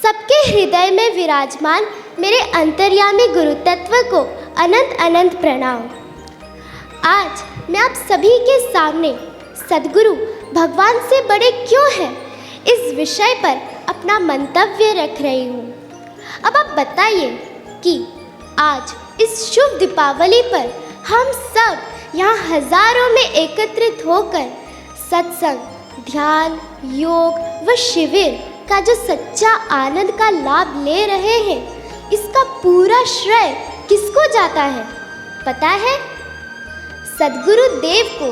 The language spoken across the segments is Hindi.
सबके हृदय में विराजमान मेरे अंतर्यामी गुरु तत्व को अनंत अनंत प्रणाम। आज मैं आप सभी के सामने सद्गुरु भगवान से बड़े क्यों हैं इस विषय पर अपना मंतव्य रख रही हूँ। अब आप बताइए कि आज इस शुभ दीपावली पर हम सब यहाँ हजारों में एकत्रित होकर सत्संग, ध्यान, योग व शिविर का जो सच्चा आनंद का लाभ ले रहे हैं, इसका पूरा श्रेय किसको जाता है पता है? सद्गुरु देव को।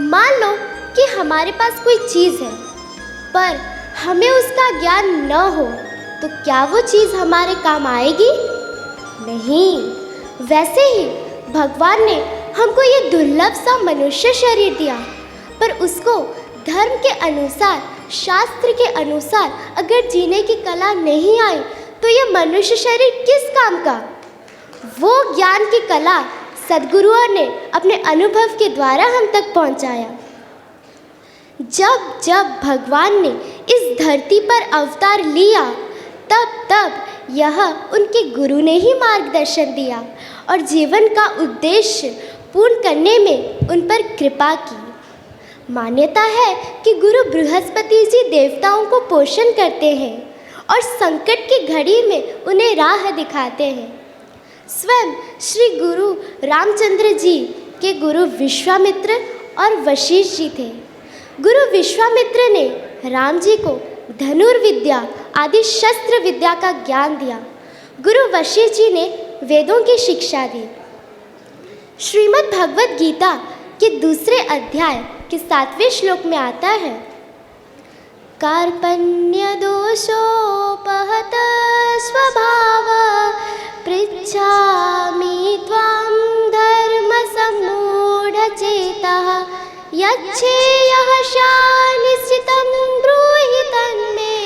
मान लो कि हमारे पास कोई चीज़ है पर हमें उसका ज्ञान न हो तो क्या वो चीज़ हमारे काम आएगी? नहीं। वैसे ही भगवान ने हमको ये दुर्लभ सा मनुष्य शरीर दिया, पर उसको धर्म के अनुसार, शास्त्र के अनुसार अगर जीने की कला नहीं आई तो ये मनुष्य शरीर किस काम का? वो ज्ञान की कला सद्गुरुओं ने अपने अनुभव के द्वारा हम तक पहुंचाया। जब जब भगवान ने इस धरती पर अवतार लिया तब तब यह उनके गुरु ने ही मार्गदर्शन दिया और जीवन का उद्देश्य पूर्ण करने में उन पर कृपा की। मान्यता है कि गुरु बृहस्पति जी देवताओं को पोषण करते हैं और संकट की घड़ी में उन्हें राह दिखाते हैं। स्वयं श्री गुरु रामचंद्र जी के गुरु विश्वामित्र और वशिष्ठ जी थे। गुरु विश्वामित्र ने राम जी को धनुर्विद्या आदि शस्त्र विद्या का ज्ञान दिया। गुरु वशिष्ठ जी ने वेदों की शिक्षा दी। श्रीमद् भगवद गीता के दूसरे अध्याय के 7वें श्लोक में आता है, कार्पण्य दोषोपहत स्वभाव पृच्छामि त्वां धर्म सम्मूढ़चेतः यच्छेयः शानिश्चितं ब्रूहि तन्मे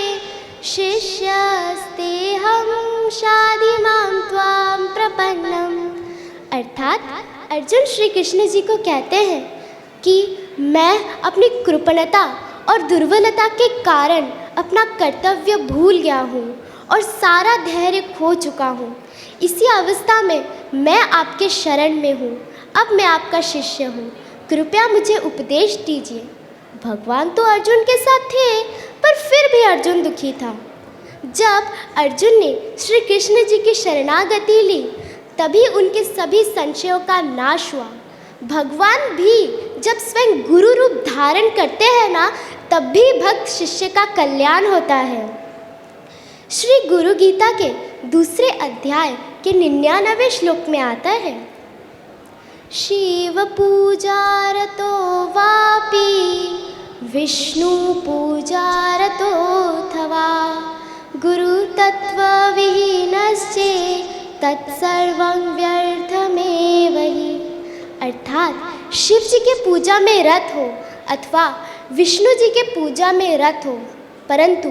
शिष्यस्तेऽहं शाधि मां त्वां प्रपन्नम्। अर्थात अर्जुन श्री कृष्ण जी को कहते हैं कि मैं अपनी कृपणता और दुर्बलता के कारण अपना कर्तव्य भूल गया हूँ और सारा धैर्य खो चुका हूँ। इसी अवस्था में मैं आपके शरण में हूँ। अब मैं आपका शिष्य हूँ, कृपया मुझे उपदेश दीजिए। भगवान तो अर्जुन के साथ थे पर फिर भी अर्जुन दुखी था। जब अर्जुन ने श्री कृष्ण जी की शरणागति ली तभी उनके सभी संशयों का नाश हुआ। भगवान भी जब स्वयं गुरु रूप धारण करते हैं ना, तब भी भक्त शिष्य का कल्याण होता है। श्री गुरु गीता के दूसरे अध्याय के 99वें श्लोक में आता है, शिव पूजारतो वापि विष्णु पूजारतोऽथवा गुरु तत्व विहीनश्चे तत्सर्वं व्यर्थमेव हि। अर्थात शिव जी के पूजा में रत हो अथवा विष्णु जी के पूजा में रत हो, परंतु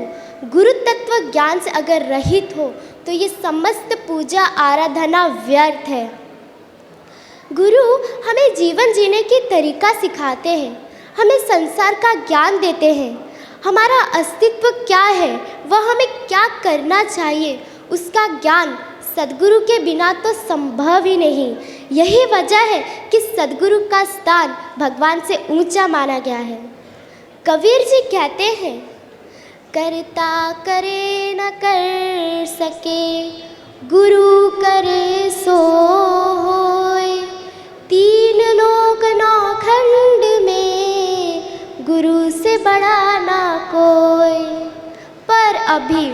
गुरु तत्व ज्ञान से अगर रहित हो तो ये समस्त पूजा आराधना व्यर्थ है। गुरु हमें जीवन जीने की तरीका सिखाते हैं, हमें संसार का ज्ञान देते हैं। हमारा अस्तित्व क्या है, वह हमें क्या करना चाहिए, उसका ज्ञान सद्गुरु के बिना तो संभव ही नहीं। यही वजह है कि सद्गुरु का स्थान भगवान से ऊंचा माना गया है। कबीर जी कहते हैं, करता करे न कर सके गुरु करे सो होय, तीन लोक नौ खंड में गुरु से बड़ा ना कोई। पर अभी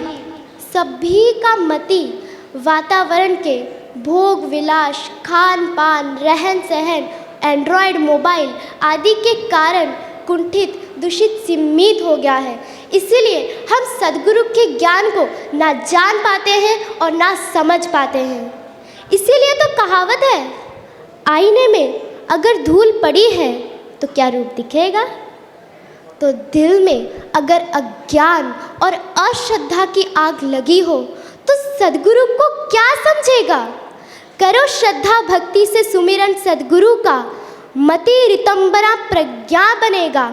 सभी का मति वातावरण के भोग विलास, खान पान, रहन सहन, एंड्रॉयड मोबाइल आदि के कारण कुंठित, दूषित, सीमित हो गया है। इसीलिए हम सद्गुरु के ज्ञान को ना जान पाते हैं और ना समझ पाते हैं। इसीलिए तो कहावत है, आईने में अगर धूल पड़ी है तो क्या रूप दिखेगा? तो दिल में अगर अज्ञान और अश्रद्धा की आग लगी हो तो सद्गुरु को क्या समझेगा? करो श्रद्धा भक्ति से सुमिरन सद्गुरु का, मति रितंबरा प्रज्ञा बनेगा,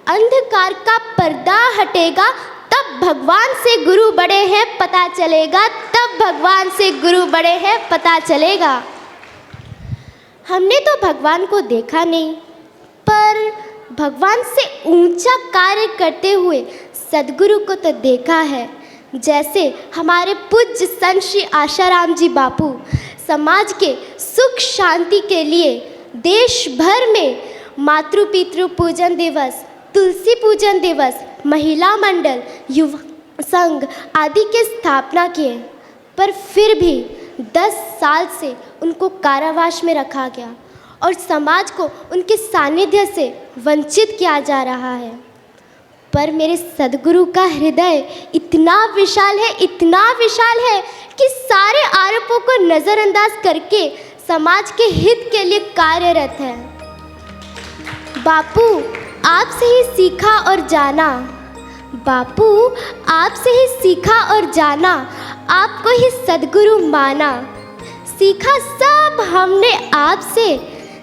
अंधकार का पर्दा हटेगा, तब भगवान से गुरु बड़े हैं पता चलेगा, तब भगवान से गुरु बड़े हैं पता चलेगा। हमने तो भगवान को देखा नहीं, पर भगवान से ऊंचा कार्य करते हुए सद्गुरु को तो देखा है। जैसे हमारे पूज्य संत श्री आशाराम जी बापू समाज के सुख शांति के लिए देश भर में मातृ पितृ पूजन दिवस, तुलसी पूजन दिवस, महिला मंडल, युवा संघ आदि की स्थापना किए, पर फिर भी 10 साल से उनको कारावास में रखा गया और समाज को उनके सानिध्य से वंचित किया जा रहा है। पर मेरे सद्गुरु का हृदय इतना विशाल है, इतना विशाल है कि सारे आरोपों को नज़रअंदाज करके समाज के हित के लिए कार्यरत है। बापू आपसे ही सीखा और जाना, बापू आपसे ही सीखा और जाना, आपको ही सद्गुरु माना। सीखा सब हमने आपसे,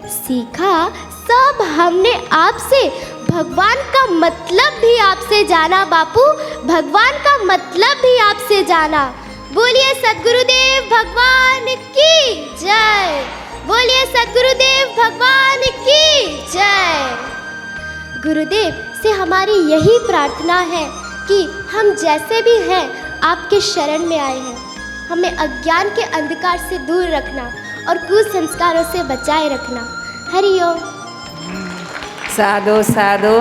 सीखा सब हमने आपसे, भगवान का मतलब भी आपसे जाना बापू, भगवान का मतलब भी आपसे जाना। बोलिए सद्गुरुदेव भगवान की जय, बोलिए सद्गुरुदेव भगवान की जय। गुरुदेव से हमारी यही प्रार्थना है कि हम जैसे भी हैं आपके शरण में आए हैं, हमें अज्ञान के अंधकार से दूर रखना और कुसंस्कारों से बचाए रखना। हरि ओम। साधु साधु।